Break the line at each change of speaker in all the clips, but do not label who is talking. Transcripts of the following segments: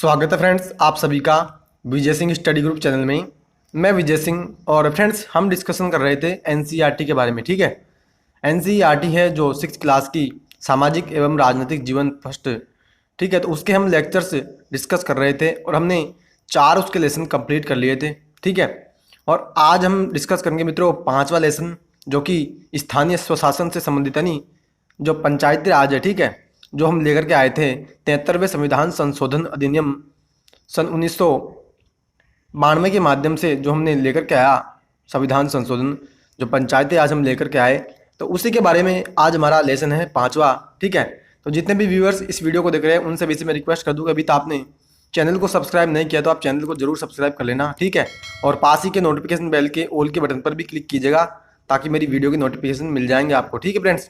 स्वागत है फ्रेंड्स आप सभी का Vijay Singh study group channel में। मैं विजय सिंह और फ्रेंड्स हम डिस्कशन कर रहे थे एनसीईआरटी के बारे में। ठीक है, एनसीईआरटी है जो 6th क्लास की सामाजिक एवं राजनीतिक जीवन फर्स्ट। ठीक है, तो उसके हम लेक्चर्स डिस्कस कर रहे थे और हमने 4 उसके लेसन कंप्लीट कर लिए थे। ठीक है, और आज हम डिस्कस करेंगे मित्रों 5वां लेसन जो कि स्थानीय स्वशासन से संबंधित है, नहीं जो पंचायती राज है। ठीक है, जो हम लेकर के आए थे 73वें संविधान संशोधन अधिनियम सन 1992 के माध्यम से जो हमने लेकर के आया संविधान संशोधन, जो पंचायती राज हम लेकर के आए, तो उसी के बारे में आज हमारा लेसन है 5वां। ठीक है, तो जितने भी व्यूअर्स इस वीडियो को देख रहे हैं उन सभी से मैं रिक्वेस्ट कर दूँगा, अभी तो आपने चैनल को सब्सक्राइब नहीं किया तो आप चैनल को जरूर सब्सक्राइब कर लेना। ठीक है, और पास ही के नोटिफिकेशन बेल के ऑल के बटन पर भी क्लिक कीजिएगा ताकि मेरी वीडियो की नोटिफिकेशन मिल जाएंगे आपको। ठीक है फ्रेंड्स,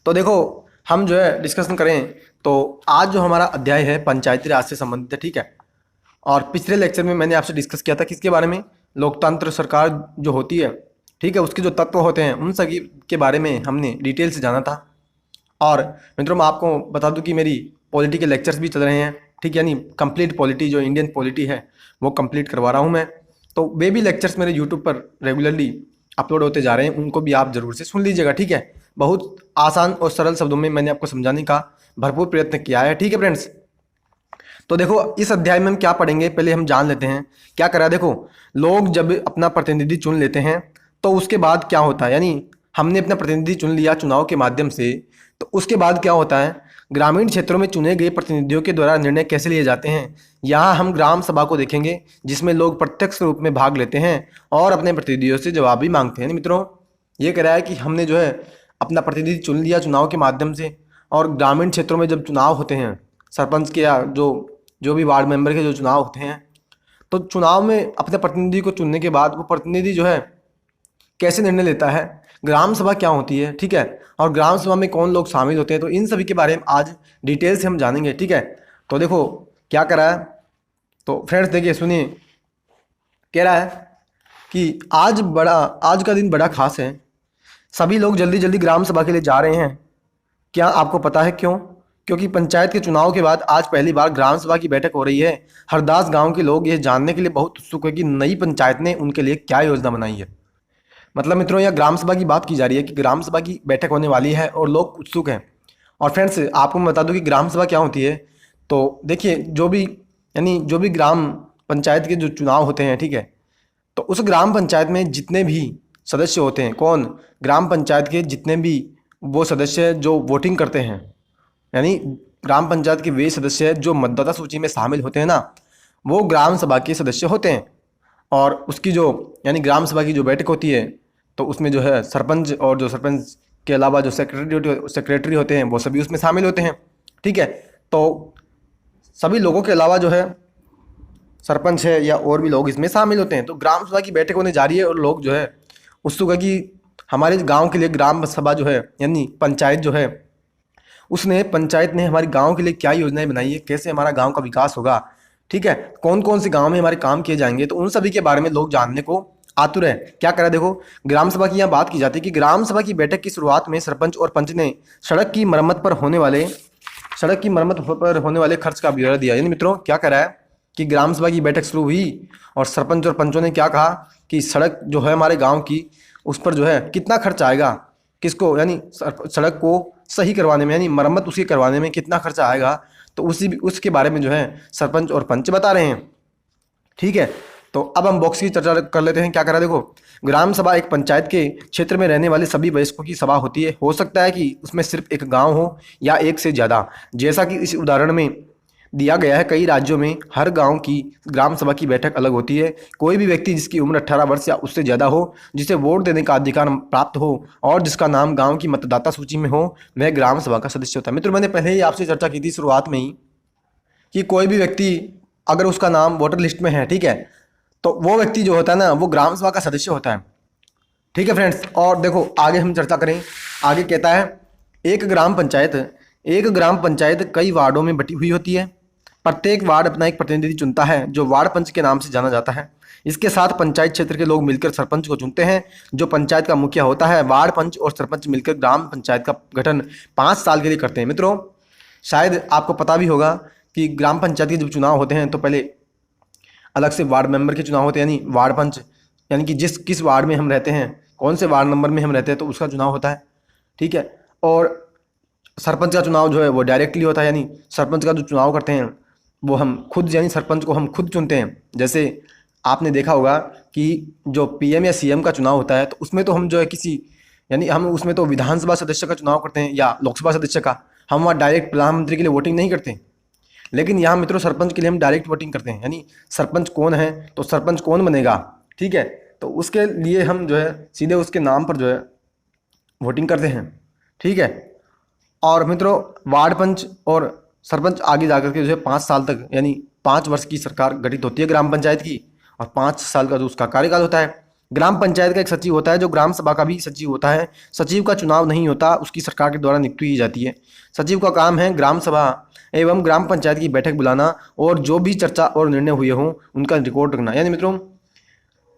तो देखो हम जो है डिस्कशन करें तो आज जो हमारा अध्याय है पंचायती राज से संबंधित है। ठीक है, और पिछले लेक्चर में मैंने आपसे डिस्कस किया था किसके बारे में, लोकतंत्र सरकार जो होती है। ठीक है, उसके जो तत्व होते हैं उन सभी के बारे में हमने डिटेल से जाना था। और मित्रों मैं आपको बता दूं कि मेरी पॉलिटी के लेक्चर्स भी चल रहे हैं। ठीक है, यानी कंप्लीट पॉलिटी जो इंडियन पॉलिटी है वो कंप्लीट करवा रहा हूँ मैं, तो वे भी लेक्चर्स मेरे यूट्यूब पर रेगुलरली अपलोड होते जा रहे हैं, उनको भी आप जरूर से सुन लीजिएगा। ठीक है, बहुत आसान और सरल शब्दों में मैंने आपको समझाने का भरपूर प्रयत्न किया है। ठीक है फ्रेंड्स, तो देखो इस अध्याय में हम क्या पढ़ेंगे पहले हम जान लेते हैं क्या करा। देखो लोग जब अपना प्रतिनिधि चुन लेते हैं तो उसके बाद क्या होता है, यानी हमने अपना प्रतिनिधि चुन लिया चुनाव के माध्यम से, तो उसके बाद क्या होता है, ग्रामीण क्षेत्रों में चुने गए प्रतिनिधियों के द्वारा निर्णय कैसे लिए जाते हैं। यहाँ हम ग्राम सभा को देखेंगे जिसमें लोग प्रत्यक्ष रूप में भाग लेते हैं और अपने प्रतिनिधियों से जवाब भी मांगते हैं। मित्रों ये कह रहा है कि हमने जो है अपना प्रतिनिधि चुन लिया चुनाव के माध्यम से, और ग्रामीण क्षेत्रों में जब चुनाव होते हैं सरपंच के या जो भी वार्ड मेंबर के जो चुनाव होते हैं, तो चुनाव में अपने प्रतिनिधि को चुनने के बाद वो प्रतिनिधि जो है कैसे निर्णय लेता है, ग्राम सभा क्या होती है। ठीक है, और ग्राम सभा में कौन लोग शामिल होते हैं, तो इन सभी के बारे में आज डिटेल से हम जानेंगे। ठीक है, तो देखो क्या करा है, तो फ्रेंड्स देखिए सुनिए, कह रहा है कि आज का दिन बड़ा खास है, सभी लोग जल्दी जल्दी ग्राम सभा के लिए जा रहे हैं। क्या आपको पता है क्यों? क्योंकि पंचायत के चुनाव के बाद आज पहली बार ग्राम सभा की बैठक हो रही है। हरदास गांव के लोग ये जानने के लिए बहुत उत्सुक है कि नई पंचायत ने उनके लिए क्या योजना बनाई है। मतलब मित्रों यह ग्राम सभा की बात की जा रही है कि ग्राम सभा की बैठक होने वाली है और लोग उत्सुक हैं। और फ्रेंड्स आपको मैं बता दूं कि ग्राम सभा क्या होती है, तो देखिए जो भी ग्राम पंचायत के जो चुनाव होते हैं, ठीक है, तो उस ग्राम पंचायत में जितने भी सदस्य होते हैं, कौन, ग्राम पंचायत के जितने भी वो सदस्य जो वोटिंग करते हैं, यानी ग्राम पंचायत के वे सदस्य जो मतदाता सूची में शामिल होते हैं ना, वो ग्राम सभा के सदस्य होते हैं। और उसकी जो यानी ग्राम सभा की जो बैठक होती है तो उसमें जो है सरपंच और जो सरपंच के अलावा जो सेक्रेटरी होते हैं वो सभी उसमें शामिल होते हैं। ठीक है, तो सभी लोगों के अलावा जो है सरपंच है या और भी लोग इसमें शामिल होते हैं। तो ग्राम सभा की बैठक होने जा रही है और लोग जो है उत्सुक है कि हमारे गांव के लिए ग्राम सभा जो है यानी पंचायत जो है पंचायत ने हमारे गांव के लिए क्या योजनाएं बनाई है, कैसे हमारा गांव का विकास होगा। ठीक है, कौन कौन से गांव में हमारे काम किए जाएंगे, तो उन सभी के बारे में लोग जानने को आतुर है। क्या करा, देखो ग्राम सभा की यहाँ बात की जाती है कि ग्राम सभा की बैठक की शुरुआत में सरपंच और पंच ने सड़क की मरम्मत पर होने वाले खर्च का ब्यौरा दिया। यानी मित्रों क्या करा है कि ग्राम सभा की बैठक शुरू हुई और सरपंच और पंचों ने क्या कहा कि सड़क जो है हमारे गाँव की उस पर जो है कितना खर्च आएगा, किसको, यानी सड़क को सही करवाने में यानी मरम्मत उसकी करवाने में कितना खर्चा आएगा, तो उसके बारे में जो है सरपंच और पंच बता रहे हैं। ठीक है, तो अब हम बॉक्स की चर्चा कर लेते हैं। क्या करा, देखो ग्राम सभा एक पंचायत के क्षेत्र में रहने वाले सभी वयस्कों की सभा होती है। हो सकता है कि उसमें सिर्फ एक गांव हो या एक से ज़्यादा, जैसा कि इस उदाहरण में दिया गया है। कई राज्यों में हर गांव की ग्राम सभा की बैठक अलग होती है। कोई भी व्यक्ति जिसकी उम्र 18 वर्ष या उससे ज़्यादा हो, जिसे वोट देने का अधिकार प्राप्त हो और जिसका नाम गांव की मतदाता सूची में हो, वह ग्राम सभा का सदस्य होता है। मित्रों मैंने पहले ही आपसे चर्चा की थी शुरुआत में ही कि कोई भी व्यक्ति अगर उसका नाम वोटर लिस्ट में है, ठीक है, तो वो व्यक्ति जो होता है ना वो ग्राम सभा का सदस्य होता है। ठीक है फ्रेंड्स, और देखो आगे हम चर्चा करें। आगे कहता है एक ग्राम पंचायत कई वार्डों में बटी हुई होती है। प्रत्येक वार्ड अपना एक प्रतिनिधि चुनता है जो वार्ड पंच के नाम से जाना जाता है। इसके साथ पंचायत क्षेत्र के लोग मिलकर सरपंच को चुनते हैं जो पंचायत का मुखिया होता है। वार्ड पंच और सरपंच मिलकर ग्राम पंचायत का गठन 5 साल के लिए करते हैं। मित्रों शायद आपको पता भी होगा कि ग्राम पंचायत के जब चुनाव होते हैं तो पहले अलग से वार्ड मेंबर के चुनाव होते हैं, यानी वार्ड पंच, यानी कि किस वार्ड में हम रहते हैं, कौन से वार्ड नंबर में हम रहते हैं, तो उसका चुनाव होता है। ठीक है। और सरपंच का चुनाव जो है वो डायरेक्टली होता है, यानी सरपंच का जो चुनाव करते हैं वो हम खुद, यानी सरपंच को हम खुद चुनते हैं। जैसे आपने देखा होगा कि जो पीएम या सीएम का चुनाव होता है तो उसमें तो हम जो है किसी, यानी हम उसमें तो विधानसभा सदस्य का चुनाव करते हैं या लोकसभा सदस्य का, हम वहाँ डायरेक्ट प्रधानमंत्री के लिए वोटिंग नहीं करते। लेकिन यहाँ मित्रों सरपंच के लिए हम डायरेक्ट वोटिंग करते हैं, यानी सरपंच कौन है तो सरपंच कौन बनेगा, ठीक है, तो उसके लिए हम जो है सीधे उसके नाम पर जो है वोटिंग करते हैं। ठीक है। और मित्रों वार्ड पंच और सरपंच आगे जाकर के जो है 5 साल तक, यानी 5 वर्ष की सरकार गठित होती है ग्राम पंचायत की, और 5 साल का जो उसका कार्यकाल होता है। ग्राम पंचायत का एक सचिव होता है जो ग्राम सभा का भी सचिव होता है। सचिव का चुनाव नहीं होता, उसकी सरकार के द्वारा नियुक्ति की जाती है। सचिव का काम है ग्राम सभा एवं ग्राम पंचायत की बैठक बुलाना और जो भी चर्चा और निर्णय हुए हों उनका रिकॉर्ड रखना। यानी मित्रों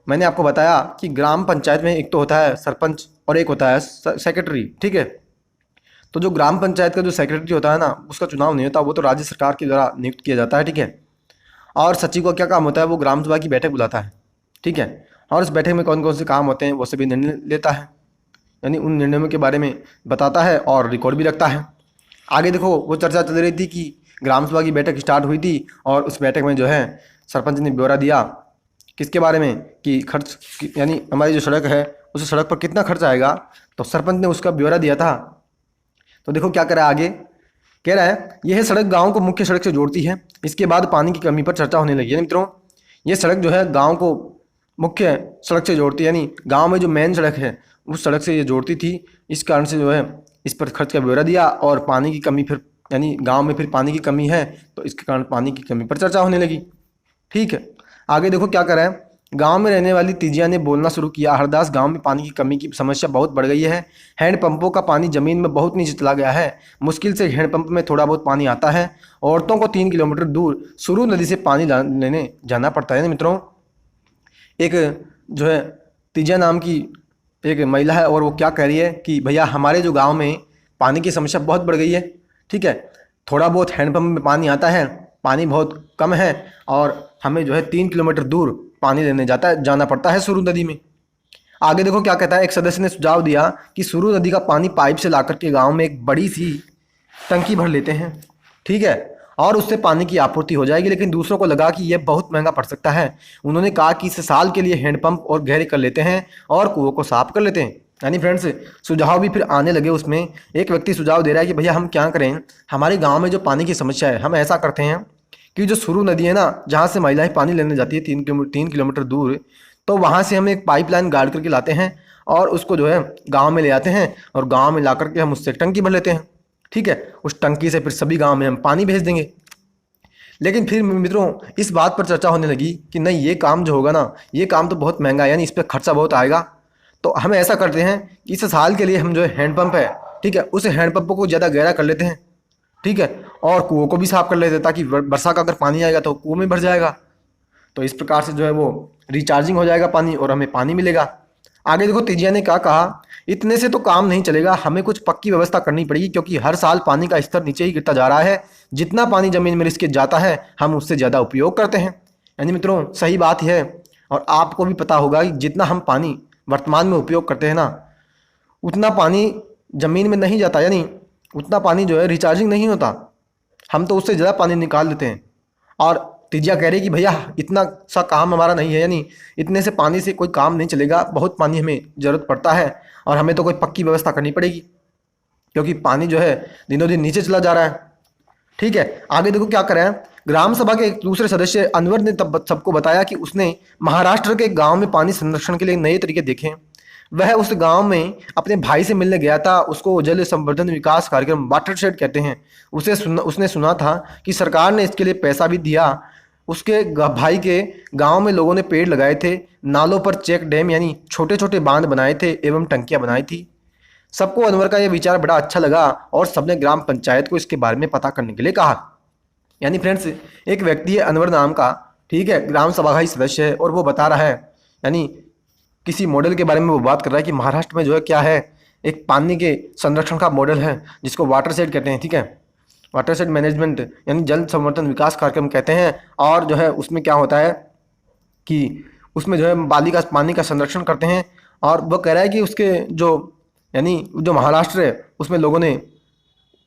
मैंने आपको बताया कि ग्राम पंचायत में एक तो होता है सरपंच और एक होता है सेक्रेटरी। ठीक है। तो जो ग्राम पंचायत का जो सेक्रेटरी होता है ना, उसका चुनाव नहीं होता, वो तो राज्य सरकार के द्वारा नियुक्त किया जाता है। ठीक है। और सचिव का क्या काम होता है, वो ग्राम सभा की बैठक बुलाता है। ठीक है। और इस बैठक में कौन कौन से काम होते हैं वो सभी निर्णय लेता है, यानी उन निर्णयों के बारे में बताता है और रिकॉर्ड भी रखता है। आगे देखो वो चर्चा चल रही थी कि ग्राम सभा की बैठक स्टार्ट हुई थी और उस बैठक में जो है सरपंच ने ब्यौरा दिया किसके बारे में कि खर्च, यानी हमारी जो सड़क है उस सड़क पर कितना खर्च आएगा, तो सरपंच ने उसका ब्यौरा दिया था। तो देखो क्या करा आगे, कह रहा है यह सड़क गांव को मुख्य सड़क से जोड़ती है। इसके बाद पानी की कमी पर चर्चा होने लगी है। मित्रों ये सड़क जो है गांव को मुख्य सड़क से जोड़ती है, यानी गांव में जो मेन सड़क है उस सड़क से ये जोड़ती थी। इस कारण से जो है इस पर खर्च का ब्यौरा दिया और पानी की कमी, फिर यानी गांव में फिर पानी की कमी है तो इसके कारण पानी की कमी पर चर्चा होने लगी। ठीक है। आगे देखो क्या कर रहा है, गांव में रहने वाली तीजिया ने बोलना शुरू किया। हरदास गांव में पानी की कमी की समस्या बहुत बढ़ गई है। हैंडपंपों का पानी जमीन में बहुत नीचे चला गया है। मुश्किल से हैंडपंप में थोड़ा बहुत पानी आता है। औरतों को 3 किलोमीटर दूर सुरू नदी से पानी लेने जाना पड़ता है। मित्रों एक जो है तीजिया नाम की एक महिला है और वो क्या कह रही है कि भैया हमारे जो गाँव में पानी की समस्या बहुत बढ़ गई है। ठीक है। थोड़ा बहुत हैंडपंप में पानी आता है, पानी बहुत कम है और हमें जो है 3 किलोमीटर दूर पानी लेने जाना पड़ता है सुरू नदी में। आगे देखो क्या कहता है, एक सदस्य ने सुझाव दिया कि सुरू नदी का पानी पाइप से लाकर के गांव में एक बड़ी सी टंकी भर लेते हैं। ठीक है। और उससे पानी की आपूर्ति हो जाएगी, लेकिन दूसरों को लगा कि यह बहुत महंगा पड़ सकता है। उन्होंने कहा कि इस साल के लिए हैंडपंप और गहरे कर लेते हैं और कुओं को साफ कर लेते हैं। यानी फ्रेंड्स सुझाव भी फिर आने लगे। उसमें एक व्यक्ति सुझाव दे रहा है कि भैया हम क्या करें, हमारे गाँव में जो पानी की समस्या है, हम ऐसा करते हैं कि जो सुरू नदी है ना, जहाँ से महिलाएं पानी लेने जाती है 3 किलोमीटर दूर, तो वहाँ से हम एक पाइपलाइन गाड़ करके लाते हैं और उसको जो है गांव में ले आते हैं और गांव में ला करके हम उससे टंकी भर लेते हैं। ठीक है। उस टंकी से फिर सभी गांव में हम पानी भेज देंगे। लेकिन फिर मित्रों इस बात पर चर्चा होने लगी कि नहीं ये काम जो होगा ना, ये काम तो बहुत महंगा है, यानी इस पर खर्चा बहुत आएगा। तो हम ऐसा करते हैं कि इस साल के लिए हम जो है हैंडपम्प है, ठीक है, उस हैंडपम्प को ज़्यादा गहरा कर लेते हैं। ठीक है। और कुओं को भी साफ कर लेते हैं ताकि वर्षा का अगर पानी आएगा तो कुओं में भर जाएगा। तो इस प्रकार से जो है वो रिचार्जिंग हो जाएगा पानी और हमें पानी मिलेगा। आगे देखो तेजिया ने क्या कहा, इतने से तो काम नहीं चलेगा, हमें कुछ पक्की व्यवस्था करनी पड़ेगी क्योंकि हर साल पानी का स्तर नीचे ही गिरता जा रहा है। जितना पानी जमीन में रिसके जाता है हम उससे ज़्यादा उपयोग करते हैं। यानी मित्रों सही बात है। और आपको भी पता होगा कि जितना हम पानी वर्तमान में उपयोग करते हैं ना, उतना पानी ज़मीन में नहीं जाता, यानी उतना पानी जो है रिचार्जिंग नहीं होता, हम तो उससे ज़्यादा पानी निकाल लेते हैं। और तिजिया कह रही कि भैया इतना सा काम हमारा नहीं है, यानी इतने से पानी से कोई काम नहीं चलेगा, बहुत पानी हमें ज़रूरत पड़ता है और हमें तो कोई पक्की व्यवस्था करनी पड़ेगी क्योंकि पानी जो है दिनों दिन नीचे चला जा रहा है। ठीक है। आगे देखो क्या कर रहे हैं, ग्राम सभा के एक दूसरे सदस्य अनवर ने तब सबको बताया कि उसने महाराष्ट्र के गाँव में पानी संरक्षण के लिए नए तरीके देखे। वह उस गांव में अपने भाई से मिलने गया था। उसको जल संवर्धन विकास कार्यक्रम वाटरशेड कहते हैं, उसने सुना था कि सरकार ने इसके लिए पैसा भी दिया। उसके भाई के गांव में लोगों ने पेड़ लगाए थे, नालों पर चेक डैम यानी छोटे छोटे बांध बनाए थे एवं टंकियां बनाई थी। सबको अनवर का यह विचार बड़ा अच्छा लगा और सबने ग्राम पंचायत को इसके बारे में पता करने के लिए कहा। यानी फ्रेंड्स एक व्यक्ति है अनवर नाम का, ठीक है, ग्राम सभा का ही सदस्य है और वो बता रहा है, यानी किसी मॉडल के बारे में वो बात कर रहा है कि महाराष्ट्र में जो है क्या है, एक पानी के संरक्षण का मॉडल है जिसको वाटर शेड कहते हैं। ठीक है। वाटरशेड मैनेजमेंट यानी जल संवर्धन विकास कार्यक्रम कहते हैं। और जो है उसमें क्या होता है कि उसमें जो है बाली का पानी का संरक्षण करते हैं। और वो कह रहा है कि उसके जो यानी जो महाराष्ट्र है उसमें लोगों ने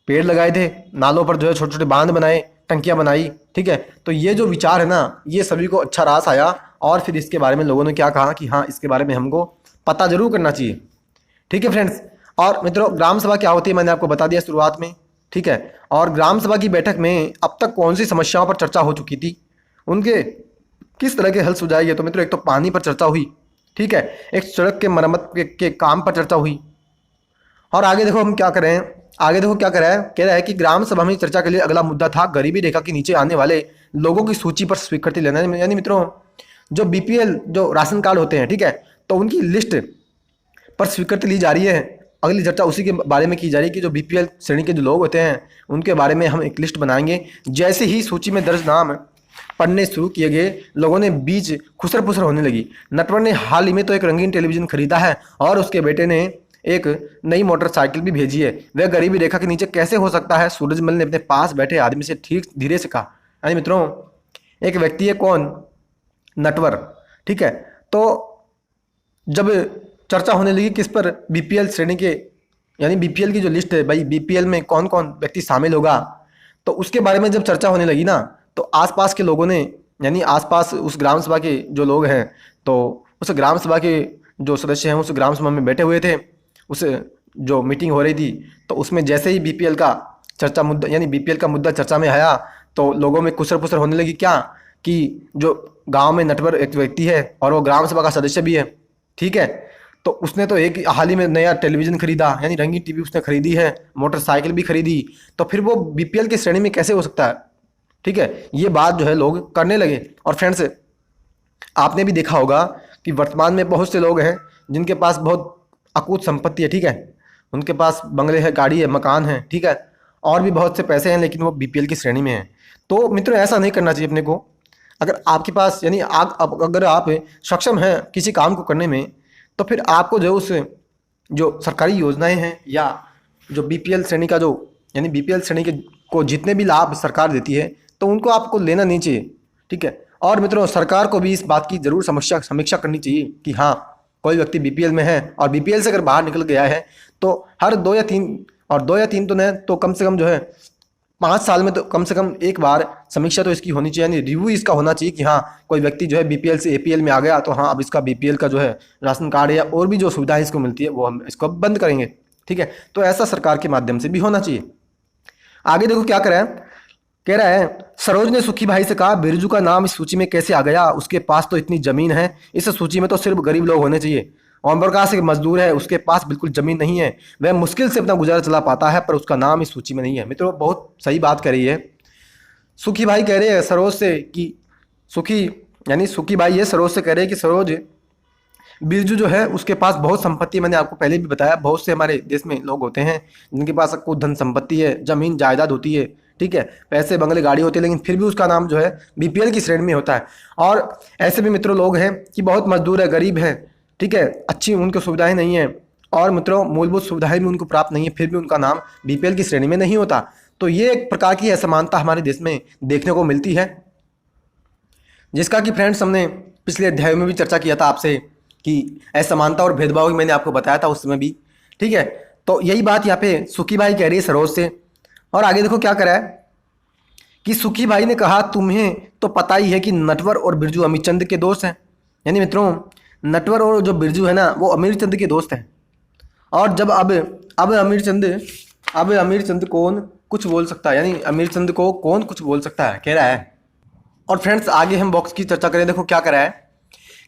पेड़ लगाए थे, नालों पर जो है छोटे छोटे बांध बनाए, टंकियां बनाई, ठीक है। तो ये जो विचार है ना, ये सभी को अच्छा रास आया और फिर इसके बारे में लोगों ने क्या कहा कि हाँ इसके बारे में हमको पता जरूर करना चाहिए, ठीक है फ्रेंड्स। और मित्रों ग्राम सभा क्या होती है मैंने आपको बता दिया शुरुआत में, ठीक है। और ग्राम सभा की बैठक में अब तक कौन सी समस्याओं पर चर्चा हो चुकी थी, उनके किस तरह के हल सुझाए गए। तो मित्रों एक तो पानी पर चर्चा हुई, ठीक है, एक सड़क के मरम्मत के काम पर चर्चा हुई। और आगे देखो हम क्या करें, आगे देखो क्या कह रहा है कि ग्राम सभा में चर्चा के लिए अगला मुद्दा था गरीबी रेखा के नीचे आने वाले लोगों की सूची पर स्वीकृति लेना। यानी मित्रों जो बीपीएल जो राशन कार्ड होते हैं, ठीक है, तो उनकी लिस्ट पर स्वीकृति ली जा रही है। अगली चर्चा उसी के बारे में की जा रही है कि जो बीपीएल श्रेणी के जो लोग होते हैं उनके बारे में हम एक लिस्ट बनाएंगे। जैसे ही सूची में दर्ज नाम पढ़ने शुरू किए गए, लोगों ने बीच खुसर पुसर होने लगी। नटवर ने हाल ही में तो एक रंगीन टेलीविजन खरीदा है और उसके बेटे ने एक नई मोटरसाइकिल भी भेजी है। वह गरीबी रेखा के नीचे कैसे हो सकता है, सूरजमल ने अपने पास बैठे आदमी से ठीक धीरे से कहा। यानी मित्रों एक व्यक्ति है कौन, नटवर, ठीक है। तो जब चर्चा होने लगी किस पर, बीपीएल श्रेणी के यानी बीपीएल की जो लिस्ट है भाई, बीपीएल में कौन कौन व्यक्ति शामिल होगा, तो उसके बारे में जब चर्चा होने लगी ना, तो आसपास के लोगों ने यानी आसपास उस ग्राम सभा के जो लोग हैं, तो उस ग्राम सभा के जो सदस्य हैं उस ग्राम सभा में बैठे हुए थे, उस जो मीटिंग हो रही थी, तो उसमें जैसे ही बीपीएल का चर्चा मुद्दा यानी बीपीएल का मुद्दा चर्चा में आया तो लोगों में कुसर पुसर होने लगी। क्या कि जो गांव में नटवर एक व्यक्ति है और वो ग्राम सभा का सदस्य भी है, ठीक है, तो उसने तो एक हाल ही में नया टेलीविजन खरीदा, यानी रंगीन टीवी उसने खरीदी है, मोटरसाइकिल भी खरीदी, तो फिर वो बीपीएल की श्रेणी में कैसे हो सकता है, ठीक है। ये बात जो है लोग करने लगे। और फ्रेंड्स आपने भी देखा होगा कि वर्तमान में बहुत से लोग हैं जिनके पास बहुत अकूत संपत्ति है, ठीक है, उनके पास बंगले है, गाड़ी है, मकान है, ठीक है, और भी बहुत से पैसे हैं, लेकिन वो बीपीएल की श्रेणी में हैं। तो मित्रों ऐसा नहीं करना चाहिए अपने को। अगर आपके पास यानी अगर आप सक्षम हैं किसी काम को करने में, तो फिर आपको जो उस जो सरकारी योजनाएं हैं या जो बीपीएल श्रेणी का जो यानी बीपीएल श्रेणी के को जितने भी लाभ सरकार देती है, तो उनको आपको लेना नहीं चाहिए, ठीक है। और मित्रों सरकार को भी इस बात की जरूर समीक्षा करनी चाहिए कि हाँ कोई व्यक्ति बीपीएल में है और बीपीएल से अगर बाहर निकल गया है तो हर 2 या 3 और 2 या 3 तो नहीं तो कम से कम जो है 5 साल में तो कम से कम एक बार समीक्षा तो इसकी होनी चाहिए, यानी रिव्यू इसका होना चाहिए कि हाँ कोई व्यक्ति जो है बीपीएल से एपीएल में आ गया तो हाँ अब इसका बीपीएल का जो है राशन कार्ड या और भी जो सुविधाएं इसको मिलती है वो हम इसको बंद करेंगे, ठीक है। तो ऐसा सरकार के माध्यम से भी होना चाहिए। आगे देखो क्या कह रहा है सरोज ने सुखी भाई से कहा बिरजू का नाम इस सूची में कैसे आ गया, उसके पास तो इतनी जमीन है, इस सूची में तो सिर्फ गरीब लोग होने चाहिए। ओम प्रकाश एक मजदूर है, उसके पास बिल्कुल जमीन नहीं है, वह मुश्किल से अपना गुजारा चला पाता है, पर उसका नाम इस सूची में नहीं है। मित्रों बहुत सही बात कह रही है सुखी भाई, कह रहे हैं सरोज से कि सुखी भाई है सरोज से कह रहे हैं कि सरोज बिरजू जो है उसके पास बहुत संपत्ति है। मैंने आपको पहले भी बताया बहुत से हमारे देश में लोग होते हैं जिनके पास कुछ धन संपत्ति है, जमीन जायदाद होती है, ठीक है, पैसे बंगले गाड़ी होती है, लेकिन फिर भी उसका नाम जो है बीपीएल की श्रेणी में होता है। और ऐसे भी मित्रों लोग हैं कि बहुत मजदूर है, गरीब है, ठीक है, अच्छी उनको सुविधाएं नहीं है और मित्रों मूलभूत सुविधाएं भी उनको प्राप्त नहीं है, फिर भी उनका नाम बीपीएल की श्रेणी में नहीं होता। तो ये एक प्रकार की असमानता हमारे देश में देखने को मिलती है, जिसका कि फ्रेंड्स हमने पिछले अध्याय में भी चर्चा किया था आपसे कि असमानता और भेदभाव की मैंने आपको बताया था उस समय भी, ठीक है। तो यही बात यहाँ पे सुखी भाई कह रही है सरोज से। और आगे देखो क्या करा है कि सुखी भाई ने कहा तुम्हें तो पता ही है कि नटवर और बिरजू अमीर चंद के दोस्त हैं। यानी मित्रों नटवर और जो बिरजू है ना वो अमीर चंद के दोस्त हैं। और जब अब अमीर चंद कौन कुछ बोल सकता है, यानी अमीर चंद को कौन कुछ बोल सकता है कह रहा है। और फ्रेंड्स आगे हम बॉक्स की चर्चा करें, देखो क्या करा है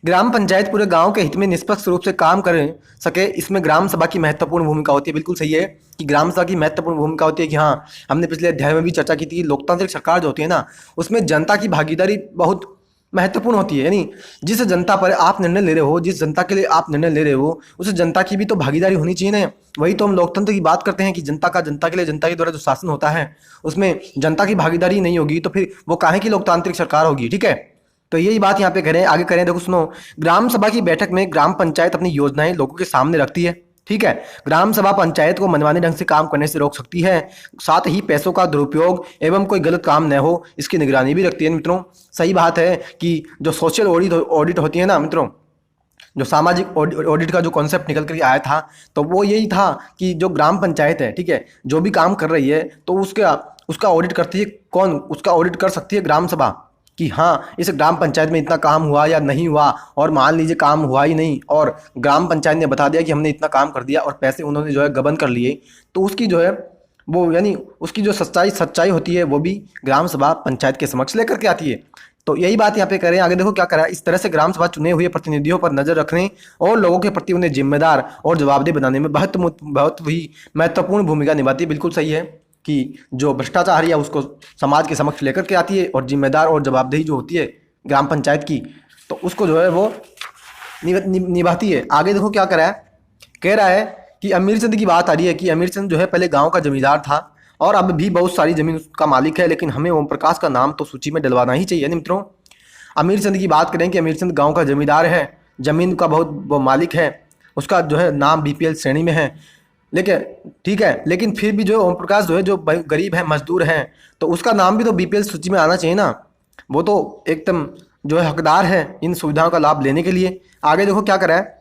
ग्राम पंचायत पूरे गांव के हित में निष्पक्ष रूप से काम कर सके, इसमें ग्राम सभा की महत्वपूर्ण भूमिका होती है। बिल्कुल सही है कि ग्राम सभा की महत्वपूर्ण भूमिका होती है कि हाँ हमने पिछले अध्याय में भी चर्चा की थी, लोकतांत्रिक सरकार जो होती है ना उसमें जनता की भागीदारी बहुत महत्वपूर्ण होती है। यानी जिस जनता पर आप निर्णय ले रहे हो, जिस जनता के लिए आप निर्णय ले रहे हो, उस जनता की भी तो भागीदारी होनी चाहिए ना। वही तो हम लोकतंत्र की बात करते हैं कि जनता के लिए जनता के द्वारा जो शासन होता है उसमें जनता की भागीदारी नहीं होगी तो फिर वो काहे की लोकतांत्रिक सरकार होगी, ठीक है। तो यही बात यहाँ पे करें, आगे करें, देखो सुनो, ग्राम सभा की बैठक में ग्राम पंचायत अपनी योजनाएं लोगों के सामने रखती है, ठीक है। ग्राम सभा पंचायत को मनमाने ढंग से काम करने से रोक सकती है, साथ ही पैसों का दुरुपयोग एवं कोई गलत काम न हो इसकी निगरानी भी रखती है मित्रों। सही बात है कि जो सोशल ऑडिट होती है ना मित्रों, जो सामाजिक ऑडिट का जो कॉन्सेप्ट निकल कर आया था, तो वो यही था कि जो ग्राम पंचायत है, ठीक है, जो भी काम कर रही है तो उसका उसका ऑडिट करती है कौन? उसका ऑडिट कर सकती है ग्राम सभा कि हाँ इस ग्राम पंचायत में इतना काम हुआ या नहीं हुआ, और मान लीजिए काम हुआ ही नहीं और ग्राम पंचायत ने बता दिया कि हमने इतना काम कर दिया और पैसे उन्होंने जो है गबन कर लिए, तो उसकी जो है वो यानी उसकी जो सच्चाई होती है वो भी ग्राम सभा पंचायत के समक्ष लेकर के आती है। तो यही बात यहाँ पे करें, आगे देखो क्या करा। इस तरह से ग्राम सभा चुने हुए प्रतिनिधियों पर नजर रखने और लोगों के प्रति उन्हें जिम्मेदार और जवाबदेह बनाने में बहुत ही महत्वपूर्ण भूमिका निभाती है। बिल्कुल सही है कि जो भ्रष्टाचार है उसको समाज के समक्ष लेकर के आती है, और जिम्मेदार और जवाबदेही जो होती है ग्राम पंचायत की, तो उसको जो है वो निभाती है। आगे देखो क्या करा है, कह रहा है कि अमीर चंद की बात आ रही है कि अमीर चंद जो है पहले गांव का जमींदार था और अब भी बहुत सारी जमीन उसका मालिक है, लेकिन हमें ओम प्रकाश का नाम तो सूची में डलवाना ही चाहिए ना मित्रों। अमीर चंद की बात करें कि अमीर चंद गांव का जमींदार है, जमीन का बहुत वो मालिक है, उसका जो है नाम बीपीएल श्रेणी में है, लेकिन ठीक है, लेकिन फिर भी जो ओम प्रकाश जो है जो गरीब है, मजदूर है, तो उसका नाम भी तो बीपीएल सूची में आना चाहिए ना। वो तो एकदम जो है हकदार है इन सुविधाओं का लाभ लेने के लिए। आगे देखो क्या करा है,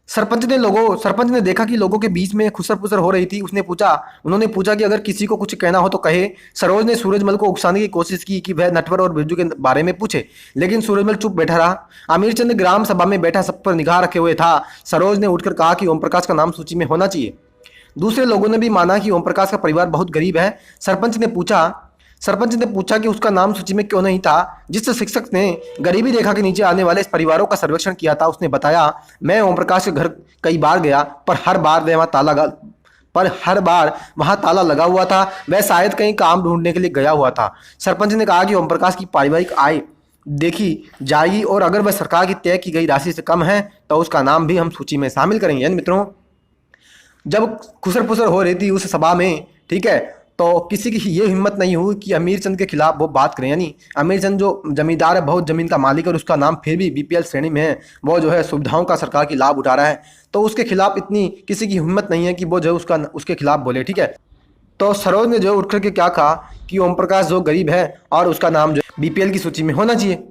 सरपंच ने देखा कि लोगों के बीच में खुसर पुसर हो रही थी। उन्होंने पूछा कि अगर किसी को कुछ कहना हो तो कहे। सरोज ने सूरजमल को उकसाने की कोशिश की कि वह नटवर और बिरजू के बारे में पूछे, लेकिन सूरजमल चुप बैठा रहा। अमीरचंद ग्राम सभा में बैठा सब पर निगाह रखे हुए था। सरोज ने उठकर कहा कि ओम प्रकाश का नाम सूची में होना चाहिए। दूसरे लोगों ने भी माना कि ओम प्रकाश का परिवार बहुत गरीब है। सरपंच ने पूछा कि उसका नाम सूची में क्यों नहीं था। जिस शिक्षक ने गरीबी रेखा के नीचे आने वाले इस परिवारों का सर्वेक्षण किया था, उसने बताया, मैं ओम प्रकाश के घर कई बार गया, पर हर बार वहां ताला लगा हुआ था। वह शायद कहीं काम ढूंढने के लिए गया हुआ था। सरपंच ने कहा कि ओम प्रकाश की पारिवारिक आय देखी जाएगी और अगर वह सरकार की तय की गई राशि से कम है तो उसका नाम भी हम सूची में शामिल करेंगे। यानी मित्रों, जब खुसर पुसर हो रही थी उस सभा में, ठीक है, तो किसी की ये हिम्मत नहीं हुई कि अमीर चंद के खिलाफ वो बात करें। यानी अमीर चंद जो जमींदार है, बहुत जमीन का मालिक है, और उसका नाम फिर भी बीपीएल श्रेणी में है, वो जो है सुविधाओं का सरकार की लाभ उठा रहा है, तो उसके खिलाफ इतनी किसी की हिम्मत नहीं है कि वो जो है उसके खिलाफ बोले। ठीक है, तो सरोज ने जो उठ करके क्या कहा कि ओम प्रकाश जो गरीब है और उसका नाम जो बीपीएल की सूची में होना चाहिए।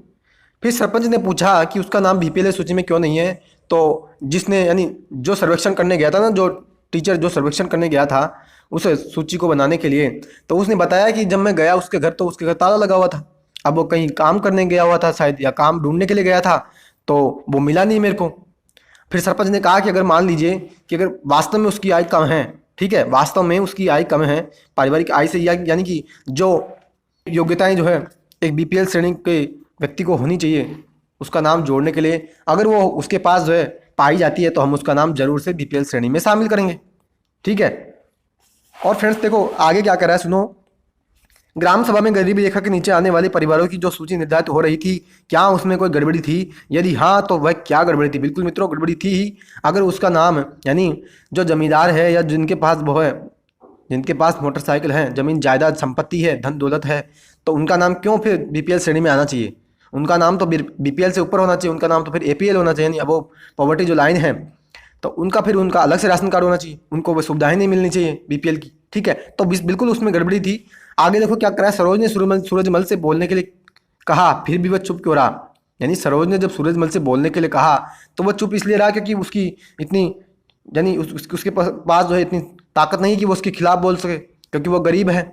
फिर सरपंच ने पूछा कि उसका नाम बीपीएल सूची में क्यों नहीं है। तो जिसने यानी जो सर्वेक्षण करने गया था ना, जो टीचर जो सर्वेक्षण करने गया था उस सूची को बनाने के लिए, तो उसने बताया कि जब मैं गया उसके घर तो उसके घर ताला लगा हुआ था। अब वो कहीं काम करने गया हुआ था शायद, या काम ढूंढने के लिए गया था, तो वो मिला नहीं मेरे को। फिर सरपंच ने कहा कि अगर मान लीजिए कि अगर वास्तव में उसकी आय कम है, ठीक है, वास्तव में उसकी आय कम है पारिवारिक आय से, यानी कि जो योग्यताएं जो है एक बीपीएल श्रेणी के व्यक्ति को होनी चाहिए उसका नाम जोड़ने के लिए, अगर वो उसके पास जो है पाई जाती है तो हम उसका नाम जरूर से बीपीएल श्रेणी में शामिल करेंगे। ठीक है, और फ्रेंड्स देखो आगे क्या कर रहा है, सुनो। ग्राम सभा में गरीबी रेखा के नीचे आने वाले परिवारों की जो सूची निर्धारित हो रही थी, क्या उसमें कोई गड़बड़ी थी? यदि हाँ तो वह क्या गड़बड़ी थी? बिल्कुल मित्रों, गड़बड़ी थी ही। अगर उसका नाम यानी जो जमींदार है या जिनके पास वो है, जिनके पास मोटरसाइकिल है, जमीन जायदाद संपत्ति है, धन दौलत है, तो उनका नाम क्यों फिर बीपीएल श्रेणी में आना चाहिए? उनका नाम तो बीपीएल से ऊपर होना चाहिए, उनका नाम तो फिर एपीएल होना चाहिए, अब वो पॉवर्टी जो लाइन है, तो उनका अलग से राशन कार्ड होना चाहिए, उनको वो सुविधाएं नहीं मिलनी चाहिए बीपीएल की। ठीक है, तो बिल्कुल उसमें गड़बड़ी थी। आगे देखो क्या करा, सरोज ने सूरजमल से बोलने के लिए कहा, फिर भी वह चुप क्यों रहा? यानी सरोज ने जब सूरजमल से बोलने के लिए कहा तो वह चुप इसलिए रहा क्योंकि उसकी इतनी यानी उसके पास जो है इतनी ताकत नहीं कि वो उसके खिलाफ बोल सके, क्योंकि वो गरीब है।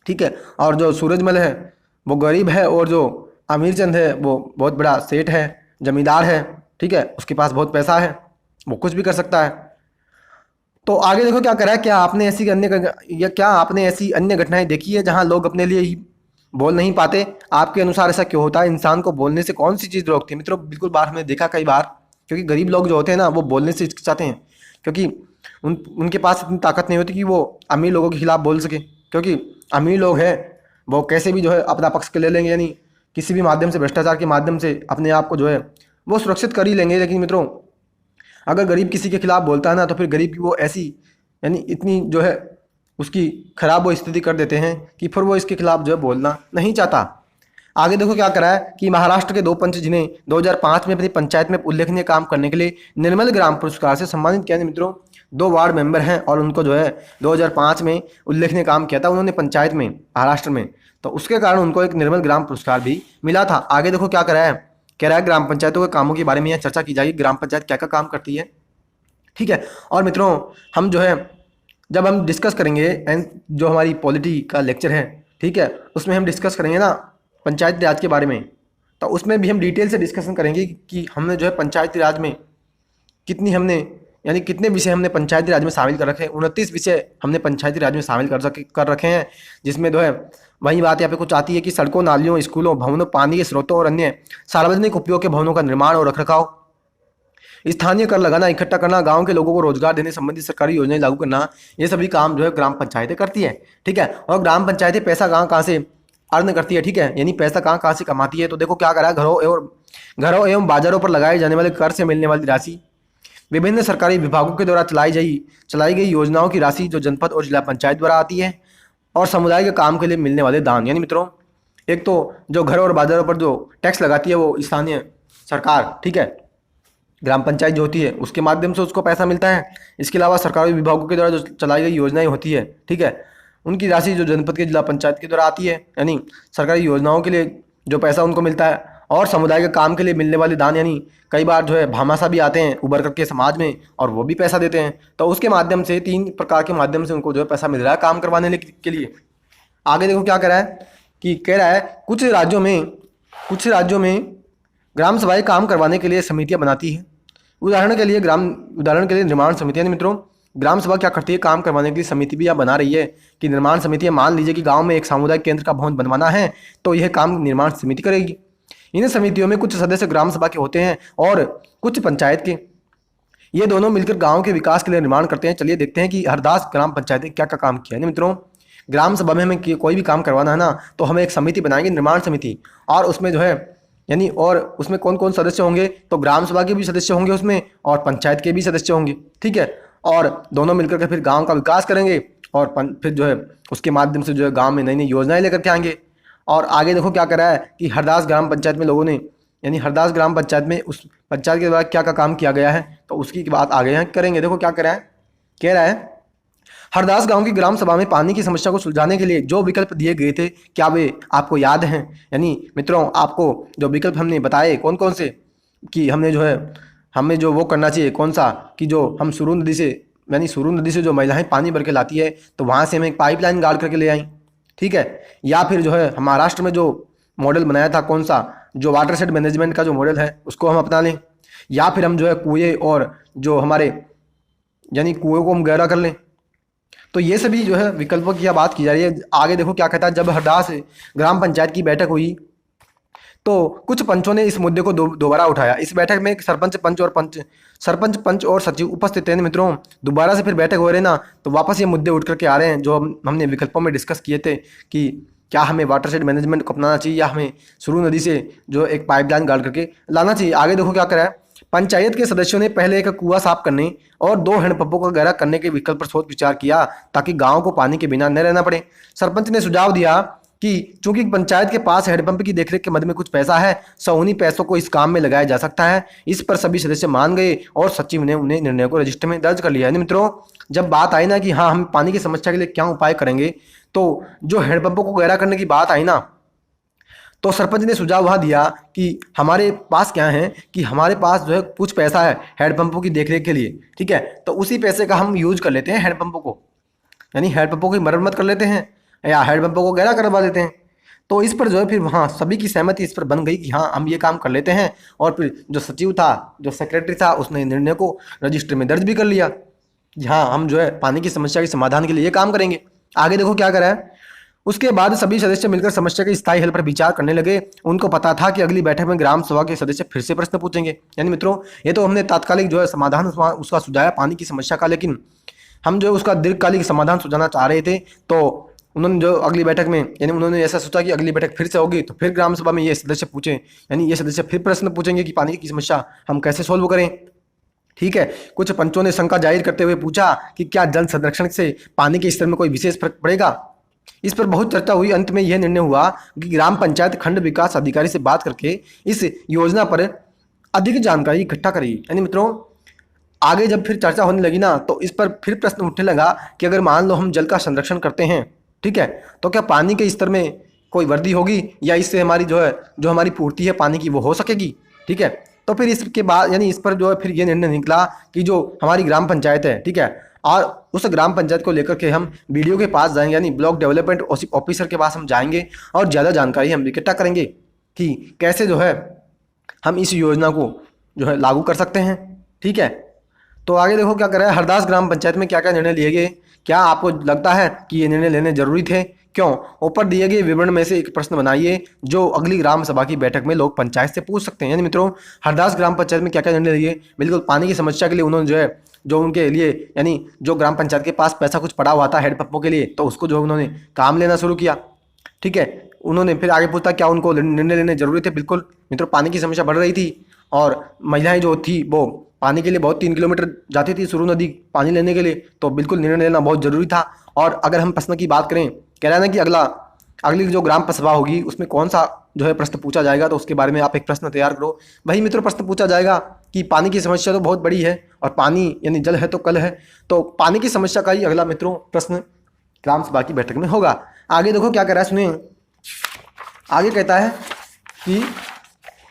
ठीक है, और जो सूरजमल है वो गरीब है, और जो अमीरचंद है वो बहुत बड़ा सेठ है, जमींदार है। ठीक है, उसके पास बहुत पैसा है, वो कुछ भी कर सकता है। तो आगे देखो क्या करा है, क्या आपने ऐसी अन्य घटनाएं देखी है जहां लोग अपने लिए ही बोल नहीं पाते? आपके अनुसार ऐसा क्यों होता है? इंसान को बोलने से कौन सी चीज़ रोकती है? मित्रों बिल्कुल बार हमने देखा कई बार, क्योंकि गरीब लोग जो होते हैं ना वो बोलने से हिचकिचाते हैं, क्योंकि उनके पास इतनी ताकत नहीं होती कि वो अमीर लोगों के खिलाफ बोल सके, क्योंकि अमीर लोग हैं वो कैसे भी जो है अपना पक्ष के ले लेंगे, यानी किसी भी माध्यम से, भ्रष्टाचार के माध्यम से अपने आप को जो है वो सुरक्षित कर ही लेंगे। लेकिन मित्रों अगर गरीब किसी के खिलाफ बोलता है ना, तो फिर गरीब की वो ऐसी यानी इतनी जो है उसकी खराब वो स्थिति कर देते हैं कि फिर वो इसके खिलाफ जो है बोलना नहीं चाहता। आगे देखो क्या करा है कि महाराष्ट्र के 2 पंच जिन्हें 2005 में अपनी पंचायत में उल्लेखनीय काम करने के लिए निर्मल ग्राम पुरस्कार से सम्मानित किया है मित्रों। 2 वार्ड मेंबर हैं और उनको जो है 2005 में उल्लेखनीय काम किया था उन्होंने पंचायत में महाराष्ट्र में, तो उसके कारण उनको एक निर्मल ग्राम पुरस्कार भी मिला था। आगे देखो क्या करा है, कह रहा है ग्राम पंचायतों के कामों के बारे में यह चर्चा की जाएगी, ग्राम पंचायत क्या क्या काम करती है, ठीक है। और मित्रों हम जो है जब हम डिस्कस करेंगे जो हमारी पॉलिटी का लेक्चर है, ठीक है, उसमें हम डिस्कस करेंगे ना पंचायती राज के बारे में, तो उसमें भी हम डिटेल से डिस्कशन करेंगे कि हमने जो है पंचायती राज में कितनी हमने यानी कितने विषय हमने पंचायती राज में शामिल कर रखे हैं। 29 विषय हमने पंचायती राज में शामिल कर रखे हैं, जिसमें जो है वही बात यहाँ पे कुछ आती है कि सड़कों, नालियों, स्कूलों, भवनों, पानी के स्रोतों और अन्य सार्वजनिक उपयोग के भवनों का निर्माण और रखरखाव, स्थानीय कर लगाना, इकट्ठा करना, गांव के लोगों को रोजगार देने संबंधी सरकारी योजनाएं लागू करना, ये सभी काम जो है ग्राम पंचायतें करती है, ठीक है। और ग्राम पंचायतें पैसा कहाँ से अर्न करती है, ठीक है, यानी पैसा कहाँ से कमाती है। तो देखो क्या करा है, घरों एवं बाजारों पर लगाए जाने वाले कर से मिलने वाली राशि, विभिन्न सरकारी विभागों के द्वारा चलाई गई योजनाओं की राशि जो जनपद और जिला पंचायत द्वारा आती है, और समुदाय के काम के लिए मिलने वाले दान। यानी मित्रों एक तो जो घरों और बाजारों पर जो टैक्स लगाती है वो स्थानीय सरकार, ठीक है, ग्राम पंचायत जो होती है उसके माध्यम से उसको पैसा मिलता है। इसके अलावा सरकारी विभागों के द्वारा जो चलाई गई योजनाएं होती है, ठीक है, उनकी राशि जो जनपद के जिला पंचायत के द्वारा आती है, यानी सरकारी योजनाओं के लिए जो पैसा उनको मिलता है, और समुदाय के काम के लिए मिलने वाले दान, यानी कई बार जो है भामाशाह भी आते हैं उभर करके समाज में और वो भी पैसा देते हैं, तो उसके माध्यम से 3 प्रकार के माध्यम से उनको जो है पैसा मिल रहा है काम करवाने के लिए। आगे देखो क्या कह रहा है कि कह रहा है कुछ राज्यों में ग्राम सभाएं काम करवाने के लिए समितियां बनाती है। उदाहरण के लिए निर्माण समिति, यानी मित्रों ग्राम सभा क्या करती है, काम करवाने के लिए समिति भी यहाँ बना रही है कि निर्माण समिति, मान लीजिए कि गांव में एक सामुदायिक केंद्र का भवन बनवाना है तो यह काम निर्माण समिति करेगी। इन समितियों में कुछ सदस्य ग्राम सभा के होते हैं और कुछ पंचायत के, ये दोनों मिलकर गाँव के विकास के लिए निर्माण करते हैं। चलिए देखते हैं कि हरदास ग्राम पंचायत ने क्या क्या काम किया है। मित्रों ग्राम सभा में हमें कोई भी काम करवाना है ना, तो हमें एक समिति बनाएंगे, निर्माण समिति, और उसमें जो है यानी और उसमें कौन कौन सदस्य होंगे, तो ग्राम सभा के भी सदस्य होंगे उसमें और पंचायत के भी सदस्य होंगे, ठीक है, और दोनों मिलकर के फिर गांव का विकास करेंगे और फिर जो है उसके माध्यम से जो है गांव में नई नई योजनाएं लेकर के आएंगे। और आगे देखो क्या करा है कि हरदास ग्राम पंचायत में लोगों ने, यानी हरदास ग्राम पंचायत में उस पंचायत के द्वारा क्या क्या काम किया गया है, तो उसकी बात आगे यहाँ करेंगे। देखो क्या करा है, कह रहा है हरदास गांव की ग्राम सभा में पानी की समस्या को सुलझाने के लिए जो विकल्प दिए गए थे, क्या वे आपको याद हैं। यानी मित्रों आपको जो विकल्प हमने बताए कौन कौन से, कि हमें जो वो करना चाहिए कौन सा, कि जो हम सुरू नदी से जो महिलाएं पानी भर के लाती है तो वहाँ से हमें एक पाइपलाइन गाड़ करके ले आई, ठीक है, या फिर जो है महाराष्ट्र में जो मॉडल बनाया था कौन सा, जो वाटर शेड मैनेजमेंट का जो मॉडल है उसको हम अपना लें, या फिर हम जो है कुएं और जो हमारे यानी कुएं को हम गहरा कर लें। तो ये सभी जो है विकल्पों की बात की जा रही है। आगे देखो क्या कहता है, जब हरदास ग्राम पंचायत की बैठक हुई तो कुछ पंचों ने इस मुद्दे को दोबारा उठाया। इस बैठक में सरपंच पंच और सचिव उपस्थित थे। मित्रों दोबारा से फिर बैठक हो रही ना, तो वापस ये मुद्दे उठ करके आ रहे हैं जो हमने विकल्पों में डिस्कस किए थे कि क्या हमें वाटर शेड मैनेजमेंट को अपनाना चाहिए या हमें सुरू नदी से जो एक पाइपलाइन गाड़ करके लाना चाहिए। आगे देखो क्या करा है, पंचायत के सदस्यों ने पहले एक कुआं साफ करने और 2 हैंडपंपों को गहरा करने के विकल्प पर सोच विचार किया ताकि गांव को पानी के बिना न रहना पड़े। सरपंच ने सुझाव दिया कि चूंकि पंचायत के पास हैंडपंप की देखरेख के मद में कुछ पैसा है, सो उन्हीं पैसों को इस काम में लगाया जा सकता है। इस पर सभी सदस्य मान गए और सचिव ने उन्हें निर्णय को रजिस्टर में दर्ज कर लिया। यानी मित्रों जब बात आई ना कि हाँ हम पानी की समस्या के लिए क्या उपाय करेंगे, तो जो हैंडपंपों को गहरा करने की बात आई ना, तो सरपंच ने सुझाव वह दिया कि हमारे पास क्या है कि हमारे पास जो है कुछ पैसा है हैंडपंपों की देखरेख के लिए, ठीक है, तो उसी पैसे का हम यूज कर लेते हैं हैंडपंपों को, यानी हैंडपंपों की मरम्मत कर लेते हैं या हैंडपंपों को गहरा करवा देते हैं। तो इस पर जो है फिर वहाँ सभी की सहमति इस पर बन गई कि हाँ हम ये काम कर लेते हैं। और फिर जो सचिव था, जो सेक्रेटरी था, उसने निर्णय को रजिस्टर में दर्ज भी कर लिया कि हाँ हम जो है पानी की समस्या के समाधान के लिए ये काम करेंगे। आगे देखो क्या करा है, उसके बाद सभी सदस्य मिलकर समस्या के स्थायी हल पर विचार करने लगे। उनको पता था कि अगली बैठक में ग्राम सभा के सदस्य फिर से प्रश्न पूछेंगे। यानी मित्रों ये तो हमने तात्कालिक जो है समाधान उसका सुझाया पानी की समस्या का, लेकिन हम जो उसका दीर्घकालिक समाधान सुझाना चाह रहे थे। तो उन्होंने जो अगली बैठक में, यानी उन्होंने ऐसा सोचा कि अगली बैठक फिर से होगी तो फिर ग्राम सभा में ये सदस्य पूछें, यानी ये सदस्य फिर प्रश्न पूछेंगे कि पानी की समस्या हम कैसे सोल्व करें, ठीक है। कुछ पंचों ने शंका जाहिर करते हुए पूछा कि क्या जल संरक्षण से पानी के स्तर में कोई विशेष फर्क पड़ेगा। इस पर बहुत चर्चा हुई। अंत में यह निर्णय हुआ कि ग्राम पंचायत खंड विकास अधिकारी से बात करके इस योजना पर अधिक जानकारी इकट्ठा करेगी। यानी मित्रों आगे जब फिर चर्चा होने लगी ना, तो इस पर फिर प्रश्न उठने लगा कि अगर मान लो हम जल का संरक्षण करते हैं, ठीक है, तो क्या पानी के स्तर में कोई वृद्धि होगी, या इससे हमारी जो हमारी पूर्ति है पानी की वो हो सकेगी, ठीक है। तो फिर इसके बाद यानी इस पर जो है फिर ये निर्णय निकला कि जो हमारी ग्राम पंचायत है, ठीक है, और उस ग्राम पंचायत को लेकर के हम बीडीओ के पास जाएंगे, यानी ब्लॉक डेवलपमेंट ऑफिसर के पास हम जाएंगे और ज़्यादा जानकारी हम इकट्ठा करेंगे कि कैसे जो है हम इस योजना को जो है लागू कर सकते हैं, ठीक है। तो आगे देखो क्या कर रहा है, हरदास ग्राम पंचायत में क्या क्या निर्णय लिए गए। क्या आपको लगता है कि ये निर्णय लेने जरूरी थे? क्यों? ऊपर दिए गए विवरण में से एक प्रश्न बनाइए जो अगली ग्राम सभा की बैठक में लोग पंचायत से पूछ सकते हैं। यानी मित्रों हरदास ग्राम पंचायत में क्या क्या निर्णय लिए, बिल्कुल पानी की समस्या के लिए उन्होंने जो उनके लिए यानी जो ग्राम पंचायत के पास पैसा कुछ पड़ा हुआ था हेडपंपों के लिए, तो उसको जो उन्होंने काम लेना शुरू किया, ठीक है। उन्होंने फिर आगे पूछा क्या उनको निर्णय लेने जरूरी थे। बिल्कुल मित्रों पानी की समस्या बढ़ रही थी और महिलाएं जो थी वो पानी के लिए बहुत 3 किलोमीटर जाती थी सुरू नदी पानी लेने के लिए, तो बिल्कुल निर्णय लेना बहुत जरूरी था। और अगर हम प्रश्न की बात करें, कह रहा है ना कि अगली जो ग्राम सभा होगी उसमें कौन सा जो है प्रश्न पूछा जाएगा, तो उसके बारे में आप एक प्रश्न तैयार करो। वही मित्रों प्रश्न पूछा जाएगा कि पानी की समस्या तो बहुत बड़ी है और पानी यानी जल है तो कल है, तो पानी की समस्या का ही अगला मित्रों प्रश्न ग्राम सभा की बैठक में होगा। आगे देखो क्या कह रहा है, सुनिए। आगे कहता है कि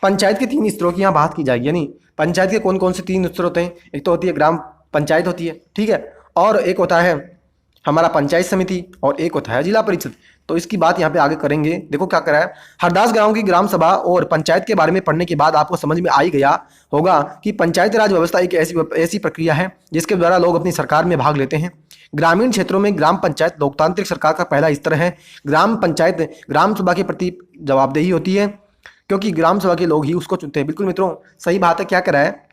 पंचायत के 3 स्तरों की यहाँ बात की जाएगी। यानी पंचायत के कौन कौन से 3 स्तर होते हैं। एक तो होती है ग्राम पंचायत होती है, ठीक है, और एक होता है हमारा पंचायत समिति और एक होता है जिला परिषद। तो इसकी बात यहाँ पे आगे करेंगे। देखो क्या कर रहा है, हरदास गांव की ग्राम सभा और पंचायत के बारे में पढ़ने के बाद आपको समझ में आ ही गया होगा कि पंचायत राज व्यवस्था एक ऐसी प्रक्रिया है जिसके द्वारा लोग अपनी सरकार में भाग लेते हैं। ग्रामीण क्षेत्रों में ग्राम पंचायत लोकतांत्रिक सरकार का पहला स्तर है। ग्राम पंचायत ग्राम सभा के प्रति जवाबदेही होती है क्योंकि ग्राम सभा के लोग ही उसको चुनते हैं। बिल्कुल मित्रों सही बात है। क्या कर रहा है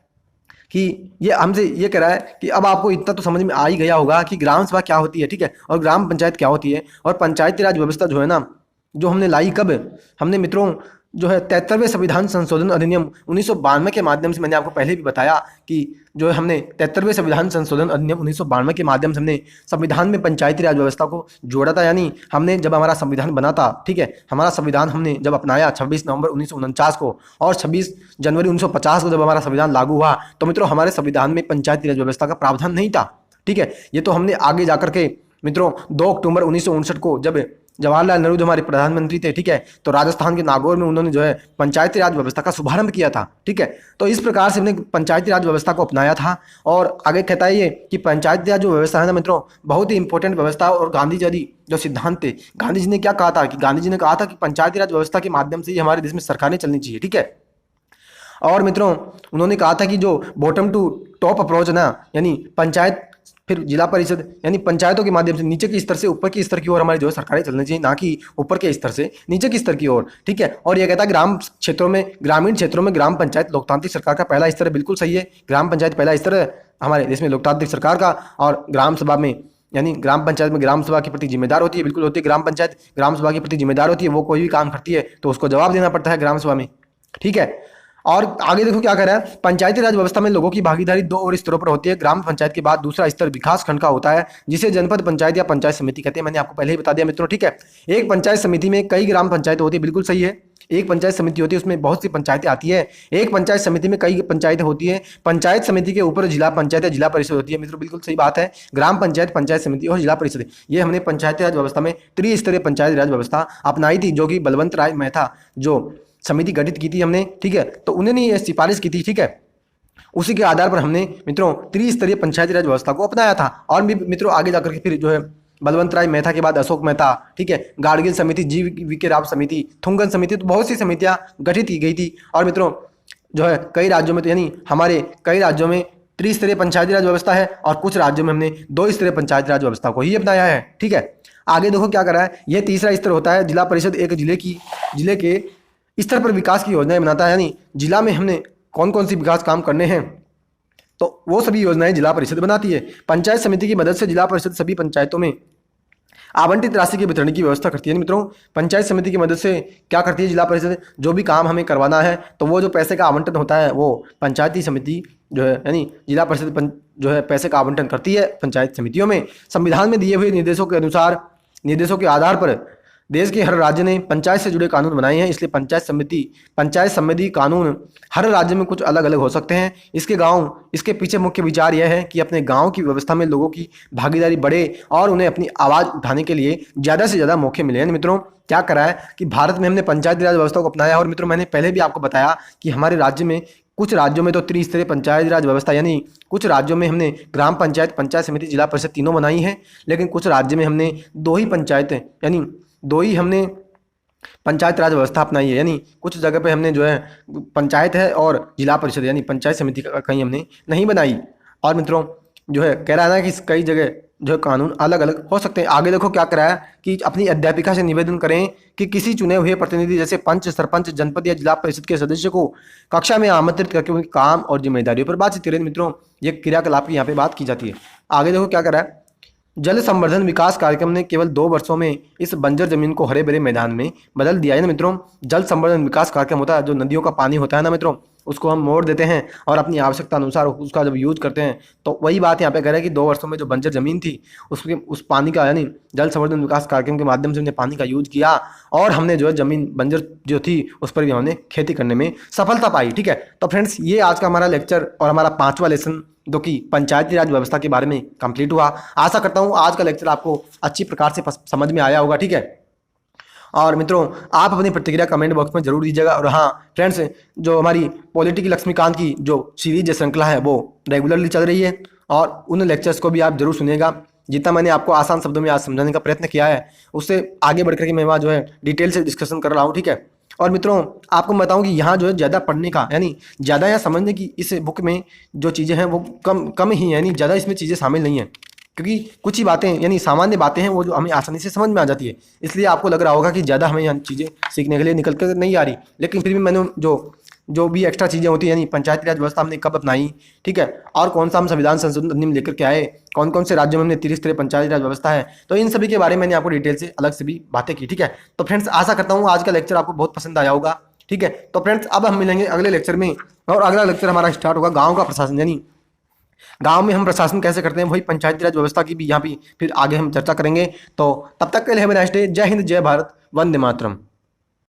कि ये हमसे ये कह रहा है कि अब आपको इतना तो समझ में आ ही गया होगा कि ग्राम सभा क्या होती है, ठीक है, और ग्राम पंचायत क्या होती है। और पंचायती राज व्यवस्था जो है ना, जो हमने लाई कब, हमने मित्रों जो है 73वें संविधान संशोधन अधिनियम 1992 के माध्यम से, मैंने आपको पहले भी बताया कि जो है हमने 73वें संविधान संशोधन अधिनियम 1992 के माध्यम से हमने संविधान में पंचायती राज व्यवस्था को जोड़ा था। यानी हमने जब हमारा संविधान बना था, ठीक है, हमारा संविधान हमने जब अपनाया 26 नवंबर 1949 को और 26 जनवरी 1950 को जब हमारा संविधान लागू हुआ, तो मित्रों हमारे संविधान में पंचायती राज व्यवस्था का प्रावधान नहीं था, ठीक है। ये तो हमने आगे जाकर के मित्रों 2 अक्टूबर 1959 को जब जवाहरलाल नेहरू जो हमारे प्रधानमंत्री थे, ठीक है, तो राजस्थान के नागौर में उन्होंने जो है पंचायती राज व्यवस्था का शुभारंभ किया था, ठीक है। तो इस प्रकार से हमने पंचायती राज व्यवस्था को अपनाया था। और आगे कहता है ये कि पंचायती राज जो व्यवस्था है ना मित्रों, बहुत ही इंपॉर्टेंट व्यवस्था। और गांधी जी जो सिद्धांत थे, गांधी जी ने क्या कहा था कि गांधी जी ने कहा था कि पंचायती राज व्यवस्था के माध्यम से ही हमारे देश में सरकारें चलनी चाहिए, ठीक है। और मित्रों उन्होंने कहा था कि जो बॉटम टू टॉप अप्रोच है ना, यानी पंचायत फिर जिला परिषद, यानी पंचायतों के माध्यम से नीचे के स्तर से ऊपर के स्तर की ओर हमारी जो है सरकारें चलनी चाहिए, ना कि ऊपर के स्तर से नीचे के स्तर की ओर, ठीक है। और यह कहता है ग्रामीण क्षेत्रों में ग्राम पंचायत लोकतांत्रिक सरकार का पहला स्तर है। बिल्कुल सही है, ग्राम पंचायत पहला स्तर है हमारे देश में लोकतांत्रिक सरकार का। और ग्राम सभा में यानी ग्राम पंचायत में ग्राम सभा के प्रति जिम्मेदार होती है, बिल्कुल होती है। ग्राम पंचायत ग्राम सभा के प्रति जिम्मेदार होती है, वो कोई भी काम करती है तो उसको जवाब देना पड़ता है ग्राम सभा में, ठीक है। और आगे देखो क्या कह रहा है, पंचायती राज व्यवस्था में लोगों की भागीदारी 2 और स्तरों पर होती है। ग्राम पंचायत के बाद दूसरा स्तर विकास खंड का होता है जिसे जनपद पंचायत या पंचायत समिति कहते हैं। मैंने आपको पहले ही बता दिया मित्रों, ठीक है। एक पंचायत समिति में कई ग्राम पंचायत होती है, बिल्कुल सही है। एक पंचायत समिति होती है, उसमें बहुत सी पंचायतें आती है। एक पंचायत समिति में कई पंचायतें होती है। पंचायत समिति के ऊपर जिला पंचायत या जिला परिषद होती है। मित्रों बिल्कुल सही बात है, ग्राम पंचायत, पंचायत समिति और जिला परिषद, ये हमने पंचायती राज व्यवस्था में त्रिस्तरीय पंचायती राज व्यवस्था अपनाई थी, जो कि बलवंत राय मेहता जो समिति गठित की थी हमने, ठीक है, तो उन्होंने ये सिफारिश की थी, ठीक है। उसी के आधार पर हमने मित्रों त्रिस्तरीय पंचायती राज व्यवस्था को अपनाया था। और भी मित्रों आगे जाकर के फिर जो है बलवंत राय मेहता के बाद अशोक मेहता, ठीक है, गाडगिल समिति, जी.वी.के. राव समिति, थुंगन समिति, तो बहुत सी समितियां गठित की गई थी। और मित्रों जो है कई राज्यों में, तो यानी हमारे कई राज्यों में त्रिस्तरीय पंचायती राज व्यवस्था है और कुछ राज्यों में हमने 2 स्तरीय पंचायती राज व्यवस्था को ही अपनाया है, ठीक है। आगे देखो क्या कर रहा है, यह तीसरा स्तर होता है जिला परिषद। एक जिले के स्तर पर विकास की योजनाएं बनाता है, यानी जिला में हमने कौन कौन सी विकास काम करने हैं तो वो सभी योजनाएं जिला परिषद बनाती है। पंचायत समिति की मदद से जिला परिषद सभी पंचायतों में आवंटित राशि के वितरण की व्यवस्था करती है। मित्रों पंचायत समिति की मदद से क्या करती है जिला परिषद, जो भी काम हमें करवाना है तो वो जो पैसे का आवंटन होता है वो पंचायती समिति जो है यानी जिला परिषद जो है पैसे का आवंटन करती है पंचायत समितियों में। संविधान में दिए हुए निर्देशों के अनुसार निर्देशों के आधार पर देश के हर राज्य ने पंचायत से जुड़े कानून बनाए हैं। इसलिए पंचायत संबंधी कानून हर राज्य में कुछ अलग अलग हो सकते हैं। इसके पीछे मुख्य विचार यह है कि अपने गांव की व्यवस्था में लोगों की भागीदारी बढ़े और उन्हें अपनी आवाज़ उठाने के लिए ज़्यादा से ज़्यादा मौके मिले। मित्रों, क्या करा है कि भारत में हमने पंचायती राज व्यवस्था को अपनाया। और मित्रों, मैंने पहले भी आपको बताया कि हमारे राज्य में कुछ राज्यों में तो त्रिस्तरीय पंचायती राज व्यवस्था, यानी कुछ राज्यों में हमने ग्राम पंचायत, पंचायत समिति, जिला परिषद तीनों बनाई है। लेकिन कुछ राज्य में हमने दो ही हमने पंचायत राज व्यवस्था अपनाई है। यानी कुछ जगह पे हमने जो है पंचायत है और जिला परिषद यानी पंचायत समिति कहीं हमने नहीं बनाई। और मित्रों, जो है कह रहा है ना कि कई जगह जो है कानून अलग अलग हो सकते हैं। आगे देखो क्या करा है कि अपनी अध्यापिका से निवेदन करें कि किसी चुने हुए प्रतिनिधि जैसे पंच, सरपंच, जनपद या जिला परिषद के सदस्य को कक्षा में आमंत्रित करके उनके काम और जिम्मेदारियों पर बातचीत करें। मित्रों, ये क्रियाकलाप की यहाँ पे बात की जाती है। आगे देखो क्या करा है, जल संवर्धन विकास कार्यक्रम ने केवल 2 वर्षों में इस बंजर जमीन को हरे भरे मैदान में बदल दिया है ना मित्रों। जल संवर्धन विकास कार्यक्रम होता है, जो नदियों का पानी होता है ना मित्रों, उसको हम मोड़ देते हैं और अपनी आवश्यकता अनुसार उसका जब यूज करते हैं, तो वही बात यहाँ पे कह रहे हैं कि 2 वर्षों में जो बंजर जमीन थी उस पानी का, यानी जल संवर्धन विकास कार्यक्रम के माध्यम से हमने पानी का यूज किया और हमने जो है जमीन बंजर जो थी उस पर भी हमने खेती करने में सफलता पाई। ठीक है, तो फ्रेंड्स, ये आज का हमारा लेक्चर और हमारा 5वां लेसन जो कि पंचायती राज व्यवस्था के बारे में कंप्लीट हुआ। आशा करता हूँ आज का लेक्चर आपको अच्छी प्रकार से समझ में आया होगा। ठीक है, और मित्रों, आप अपनी प्रतिक्रिया कमेंट बॉक्स में जरूर दीजिएगा। और हाँ फ्रेंड्स, जो हमारी पॉलिटी की लक्ष्मीकांत की जो सीरीज श्रृंखला है वो रेगुलरली चल रही है और उन लेक्चर्स को भी आप जरूर सुनिएगा। जितना मैंने आपको आसान शब्दों में आज समझाने का प्रयत्न किया है, उससे आगे बढ़कर के मैं वहाँ जो है डिटेल से डिस्कशन कर रहा हूँ। ठीक है, और मित्रों, आपको मैं बताऊं कि यहाँ जो है ज़्यादा पढ़ने का, यानी ज़्यादा या समझने की इस बुक में जो चीज़ें हैं वो कम ही, यानी ज़्यादा इसमें चीज़ें शामिल नहीं हैं, क्योंकि कुछ ही बातें यानी सामान्य बातें हैं वो जो हमें आसानी से समझ में आ जाती है। इसलिए आपको लग रहा होगा कि ज़्यादा हमें यहाँ चीज़ें सीखने के लिए निकल कर नहीं आ रही, लेकिन फिर भी मैंने जो भी एक्स्ट्रा चीज़ें होती हैं, यानी पंचायती राज व्यवस्था हमने कब अपनाई, ठीक है, और कौन सा हम संविधान संशोधन अधिनियम लेकर के आए, कौन कौन से राज्यों में हमने त्रिस्तरीय पंचायती राज व्यवस्था है, तो इन सभी के बारे में मैंने आपको डिटेल से अलग से भी बातें की। ठीक है, तो फ्रेंड्स, आशा करता हूँ आज का लेक्चर आपको बहुत पसंद आया होगा। ठीक है, तो फ्रेंड्स, अब हम मिलेंगे अगले लेक्चर में और अगला लेक्चर हमारा स्टार्ट होगा गाँव का प्रशासन, यानी गांव में हम प्रशासन कैसे करते हैं, वही पंचायती राज व्यवस्था की भी यहाँ भी फिर आगे हम चर्चा करेंगे। तो तब तक के लिए हैव अ नाइस डे। जय हिंद, जय भारत, वंदे मातरम।